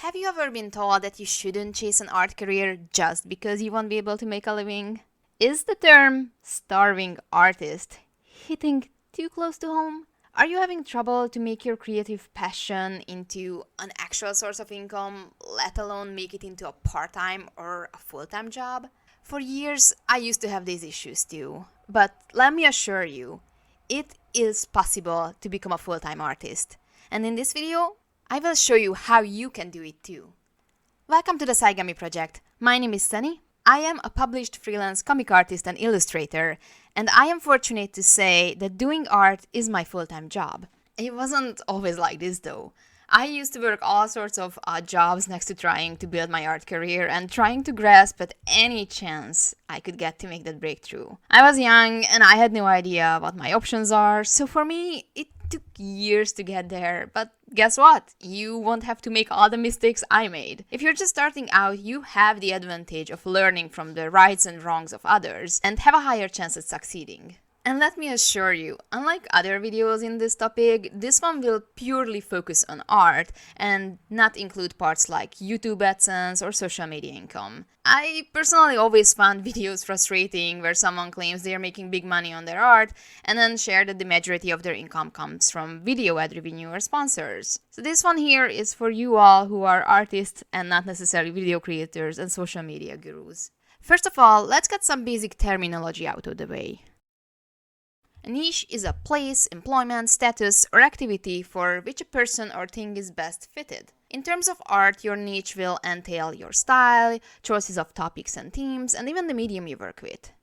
Have you ever been told that you shouldn't chase an art career just because you won't be able to make a living? Is the term starving artist hitting too close to home? Are you having trouble to make your creative passion into an actual source of income, let alone make it into a part-time or a full-time job? For years, I used to have these issues too. But let me assure you, it is possible to become a full-time artist. And in this video, I will show you how you can do it too. Welcome to the Saigami Project. My name is Sunny. I am a published freelance comic artist and illustrator, and I am fortunate to say that doing art is my full-time job. It wasn't always like this though. I used to work all sorts of odd jobs next to trying to build my art career and trying to grasp at any chance I could get to make that breakthrough. I was young and I had no idea what my options are, so for me, it took years to get there, but guess what? You won't have to make all the mistakes I made. If you're just starting out, you have the advantage of learning from the rights and wrongs of others and have a higher chance at succeeding. And let me assure you, unlike other videos in this topic, this one will purely focus on art and not include parts like YouTube AdSense or social media income. I personally always found videos frustrating where someone claims they are making big money on their art and then share that the majority of their income comes from video ad revenue or sponsors. So this one here is for you all who are artists and not necessarily video creators and social media gurus. First of all, let's get some basic terminology out of the way. A niche is a place, employment, status, or activity for which a person or thing is best fitted. In terms of art, your niche will entail your style, choices of topics and themes, and even the medium you work with.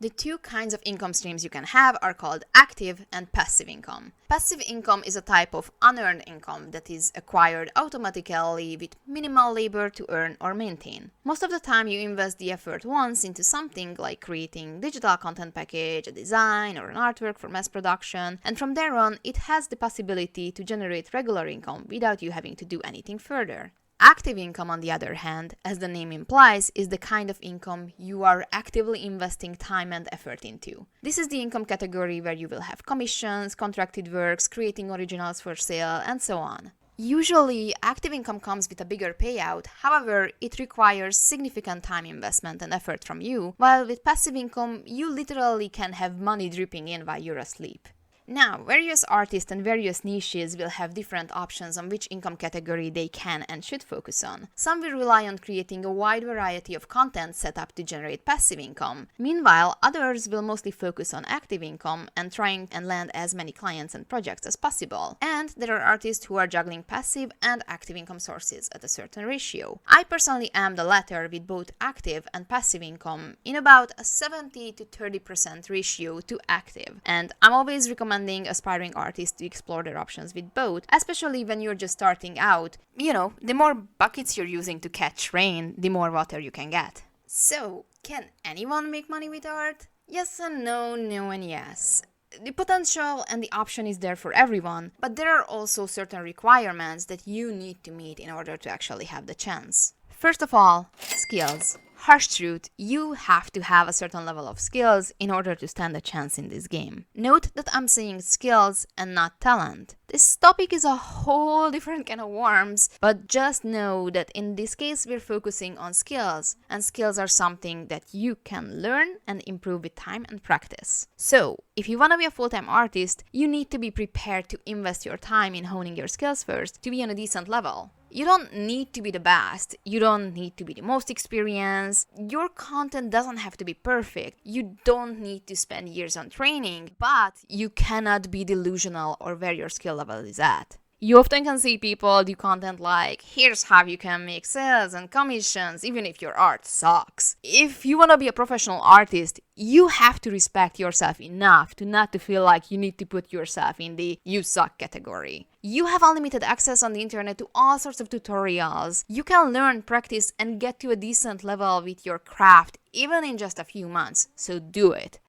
The two kinds of income streams you can have are called active and passive income. Passive income is a type of unearned income that is acquired automatically with minimal labor to earn or maintain. Most of the time you invest the effort once into something like creating digital content package, a design, or an artwork for mass production, and from there on it has the possibility to generate regular income without you having to do anything further. Active income, on the other hand, as the name implies, is the kind of income you are actively investing time and effort into. This is the income category where you will have commissions, contracted works, creating originals for sale, and so on. Usually, active income comes with a bigger payout, however, it requires significant time investment and effort from you, while with passive income, you literally can have money dripping in while you're asleep. Now, various artists and various niches will have different options on which income category they can and should focus on. Some will rely on creating a wide variety of content set up to generate passive income. Meanwhile, others will mostly focus on active income and trying and land as many clients and projects as possible. And there are artists who are juggling passive and active income sources at a certain ratio. I personally am the latter with both active and passive income in about a 70 to 30% ratio to active. And I'm always recommending aspiring artists to explore their options with both, especially when you're just starting out. You know, the more buckets you're using to catch rain, the more water you can get. So, can anyone make money with art? Yes and no, no and yes. The potential and the option is there for everyone, but there are also certain requirements that you need to meet in order to actually have the chance. First of all, skills. Harsh truth, you have to have a certain level of skills in order to stand a chance in this game. Note that I'm saying skills and not talent. This topic is a whole different can of worms, but just know that in this case we're focusing on skills, and skills are something that you can learn and improve with time and practice. So, if you want to be a full-time artist, you need to be prepared to invest your time in honing your skills first to be on a decent level. You don't need to be the best, you don't need to be the most experienced, your content doesn't have to be perfect, you don't need to spend years on training, but you cannot be delusional or where your skill level is at. You often can see people do content like, here's how you can make sales and commissions even if your art sucks. If you want to be a professional artist, you have to respect yourself enough to not to feel like you need to put yourself in the you suck category. You have unlimited access on the internet to all sorts of tutorials. You can learn, practice, and get to a decent level with your craft even in just a few months, so do it.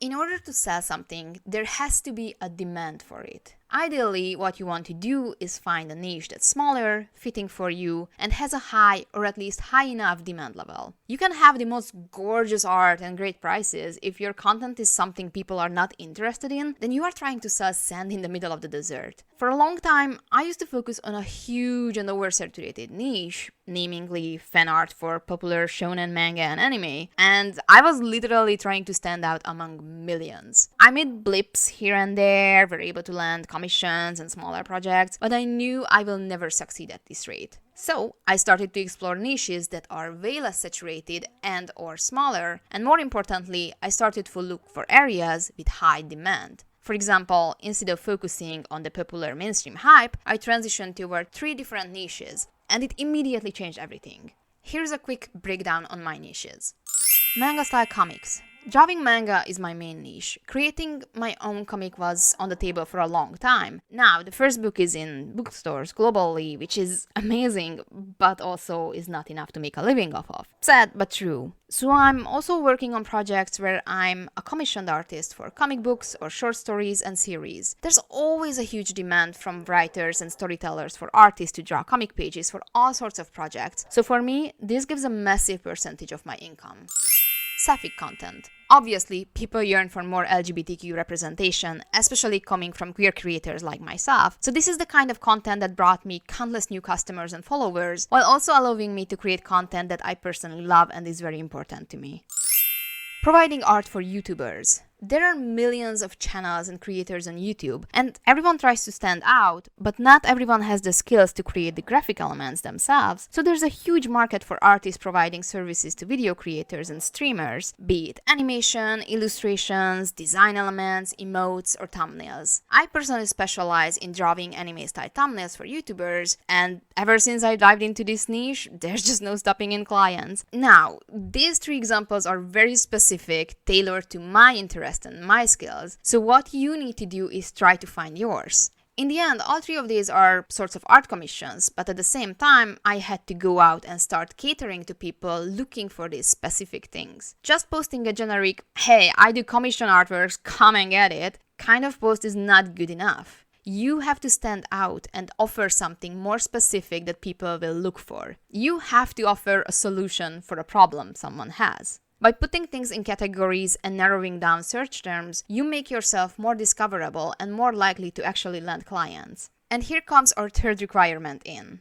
In order to sell something, there has to be a demand for it. Ideally, what you want to do is find a niche that's smaller, fitting for you, and has a high or at least high enough demand level. You can have the most gorgeous art and great prices. If your content is something people are not interested in, then you are trying to sell sand in the middle of the desert. For a long time, I used to focus on a huge and oversaturated niche, namely fan art for popular shonen manga and anime, and I was literally trying to stand out among millions. I made blips here and there, were able to land commissions and smaller projects, but I knew I will never succeed at this rate. So I started to explore niches that are way less saturated and or smaller, and more importantly, I started to look for areas with high demand. For example, instead of focusing on the popular mainstream hype, I transitioned toward 3 different niches, and it immediately changed everything. Here's a quick breakdown on my niches. Manga style comics. Drawing manga is my main niche. Creating my own comic was on the table for a long time. Now, the first book is in bookstores globally, which is amazing, but also is not enough to make a living off of. Sad, but true. So I'm also working on projects where I'm a commissioned artist for comic books or short stories and series. There's always a huge demand from writers and storytellers for artists to draw comic pages for all sorts of projects. So for me, this gives a massive percentage of my income. Sapphic content. Obviously, people yearn for more LGBTQ representation, especially coming from queer creators like myself. So this is the kind of content that brought me countless new customers and followers, while also allowing me to create content that I personally love and is very important to me. Providing art for YouTubers. There are millions of channels and creators on YouTube, and everyone tries to stand out, but not everyone has the skills to create the graphic elements themselves. So there's a huge market for artists providing services to video creators and streamers, be it animation, illustrations, design elements, emotes, or thumbnails. I personally specialize in drawing anime-style thumbnails for YouTubers, and ever since I dived into this niche, there's just no stopping in clients. Now, these 3 examples are very specific, tailored to my interests and my skills. So what you need to do is try to find yours. In the end, all 3 of these are sorts of art commissions, but at the same time, I had to go out and start catering to people looking for these specific things. Just posting a generic, hey, I do commission artworks, come and get it, kind of post is not good enough. You have to stand out and offer something more specific that people will look for. You have to offer a solution for a problem someone has. By putting things in categories and narrowing down search terms, you make yourself more discoverable and more likely to actually land clients. And here comes our 3rd requirement in.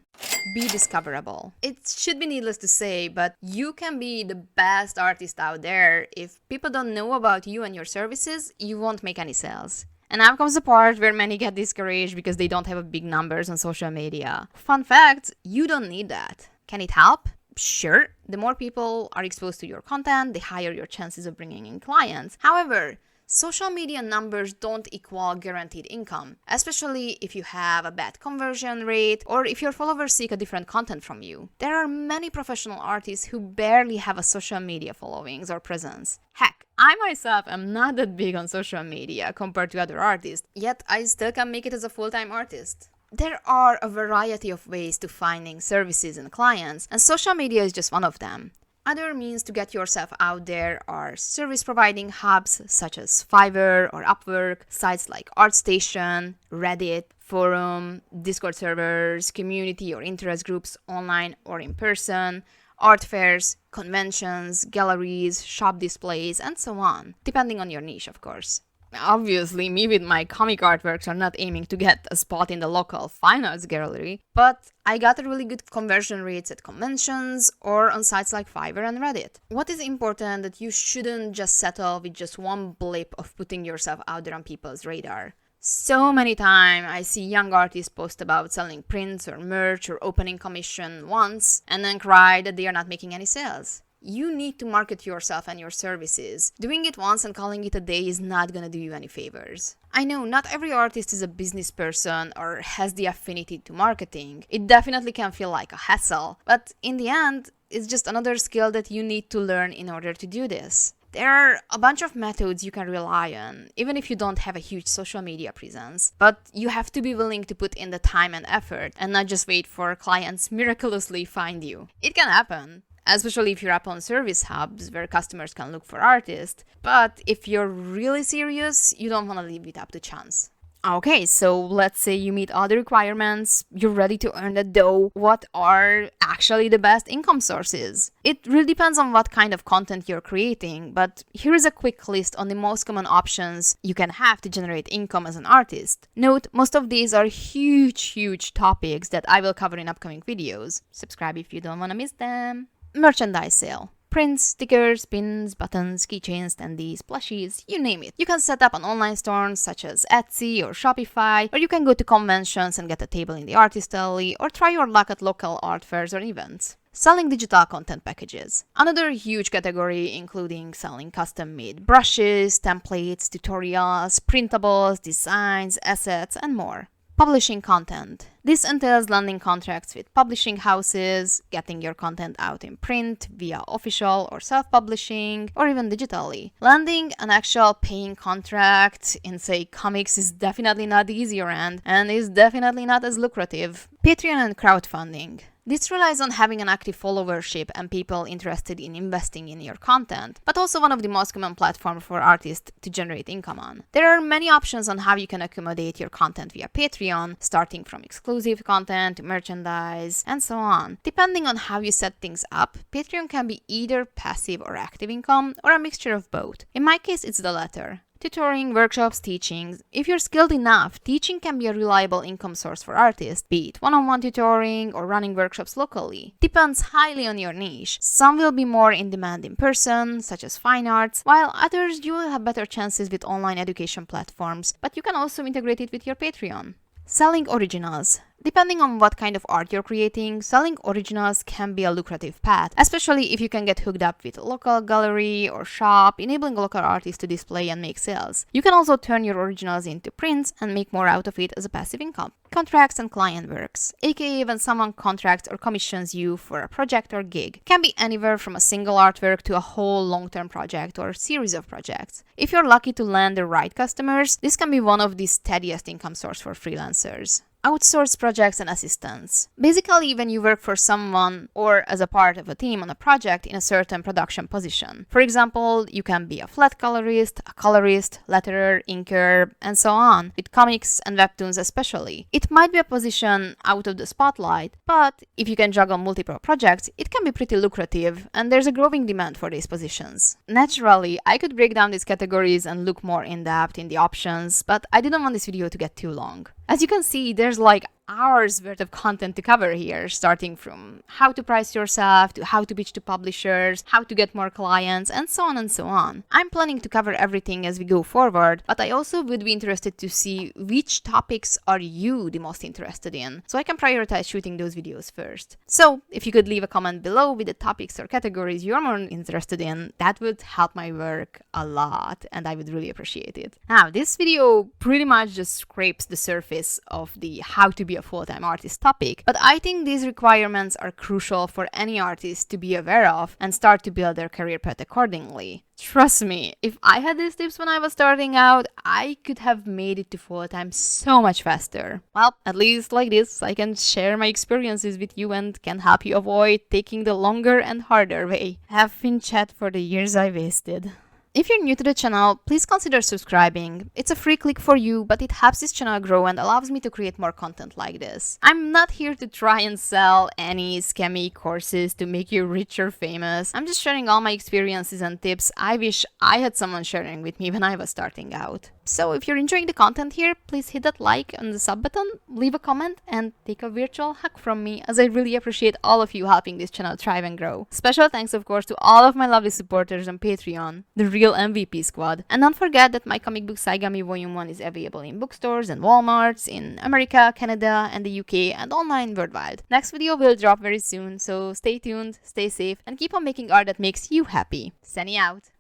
Be discoverable. It should be needless to say, but you can be the best artist out there. If people don't know about you and your services, you won't make any sales. And now comes the part where many get discouraged because they don't have big numbers on social media. Fun fact, you don't need that. Can it help? Sure, the more people are exposed to your content, the higher your chances of bringing in clients. However, social media numbers don't equal guaranteed income, especially if you have a bad conversion rate or if your followers seek a different content from you. There are many professional artists who barely have a social media followings or presence. Heck, I myself am not that big on social media compared to other artists, yet I still can make it as a full-time artist. There are a variety of ways to finding services and clients, and social media is just one of them. Other means to get yourself out there are service providing hubs such as Fiverr or Upwork, sites like ArtStation, Reddit, forum, Discord servers, community or interest groups online or in person, art fairs, conventions, galleries, shop displays, and so on, depending on your niche, of course. Obviously, me with my comic artworks are not aiming to get a spot in the local fine arts gallery, but I got really good conversion rates at conventions or on sites like Fiverr and Reddit. What is important that you shouldn't just settle with just one blip of putting yourself out there on people's radar. So many times I see young artists post about selling prints or merch or opening commission once and then cry that they are not making any sales. You need to market yourself and your services. Doing it once and calling it a day is not gonna do you any favors. I know not every artist is a business person or has the affinity to marketing. It definitely can feel like a hassle, but in the end, it's just another skill that you need to learn in order to do this. There are a bunch of methods you can rely on, even if you don't have a huge social media presence. But you have to be willing to put in the time and effort and not just wait for clients miraculously find you. It can happen, especially if you're up on service hubs where customers can look for artists. But if you're really serious, you don't want to leave it up to chance. Okay, so let's say you meet all the requirements, you're ready to earn the dough. What are actually the best income sources? It really depends on what kind of content you're creating, but here is a quick list on the most common options you can have to generate income as an artist. Note, most of these are huge topics that I will cover in upcoming videos. Subscribe if you don't want to miss them. Merchandise sale. Prints, stickers, pins, buttons, keychains, standees, plushies, you name it. You can set up an online store such as Etsy or Shopify, or you can go to conventions and get a table in the artist alley, or try your luck at local art fairs or events. Selling digital content packages. Another huge category including selling custom-made brushes, templates, tutorials, printables, designs, assets, and more. Publishing content. This entails landing contracts with publishing houses, getting your content out in print, via official or self-publishing, or even digitally. Landing an actual paying contract in, say, comics is definitely not the easier end, and is definitely not as lucrative. Patreon and crowdfunding. This relies on having an active followership and people interested in investing in your content, but also one of the most common platforms for artists to generate income on. There are many options on how you can accommodate your content via Patreon, starting from exclusive content to merchandise, and so on. Depending on how you set things up, Patreon can be either passive or active income, or a mixture of both. In my case, it's the latter. Tutoring, workshops, teachings. If you're skilled enough, teaching can be a reliable income source for artists, be it one-on-one tutoring or running workshops locally. Depends highly on your niche. Some will be more in demand in person, such as fine arts, while others you will have better chances with online education platforms, but you can also integrate it with your Patreon. Selling originals. Depending on what kind of art you're creating, selling originals can be a lucrative path, especially if you can get hooked up with a local gallery or shop, enabling local artists to display and make sales. You can also turn your originals into prints and make more out of it as a passive income. Contracts and client works, aka when someone contracts or commissions you for a project or gig. Can be anywhere from a single artwork to a whole long-term project or series of projects. If you're lucky to land the right customers, this can be one of the steadiest income source for freelancers. Outsource projects and assistance. Basically, when you work for someone or as a part of a team on a project in a certain production position. For example, you can be a flat colorist, a colorist, letterer, inker, and so on, with comics and webtoons especially. It might be a position out of the spotlight, but if you can juggle multiple projects, it can be pretty lucrative, and there's a growing demand for these positions. Naturally, I could break down these categories and look more in depth in the options, but I didn't want this video to get too long. As you can see, there's like hours worth of content to cover here, starting from how to price yourself, to how to pitch to publishers, how to get more clients, and so on and so on. I'm planning to cover everything as we go forward, but I also would be interested to see which topics are you the most interested in, so I can prioritize shooting those videos first. So, if you could leave a comment below with the topics or categories you're more interested in, that would help my work a lot, and I would really appreciate it. Now, this video pretty much just scrapes the surface of the how to be a full-time artist topic, but I think these requirements are crucial for any artist to be aware of and start to build their career path accordingly. Trust me, if I had these tips when I was starting out, I could have made it to full-time so much faster. Well, at least like this, I can share my experiences with you and can help you avoid taking the longer and harder way. Have been chat for the years I wasted. If you're new to the channel, please consider subscribing. It's a free click for you, but it helps this channel grow and allows me to create more content like this. I'm not here to try and sell any scammy courses to make you rich or famous. I'm just sharing all my experiences and tips I wish I had someone sharing with me when I was starting out. So if you're enjoying the content here, please hit that like and the sub button, leave a comment, and take a virtual hug from me, as I really appreciate all of you helping this channel thrive and grow. Special thanks, of course, to all of my lovely supporters on Patreon, the real MVP squad. And don't forget that my comic book Saigami Volume 1 is available in bookstores and Walmarts in America, Canada, and the UK, and online worldwide. Next video will drop very soon, so stay tuned, stay safe, and keep on making art that makes you happy. Sunny out!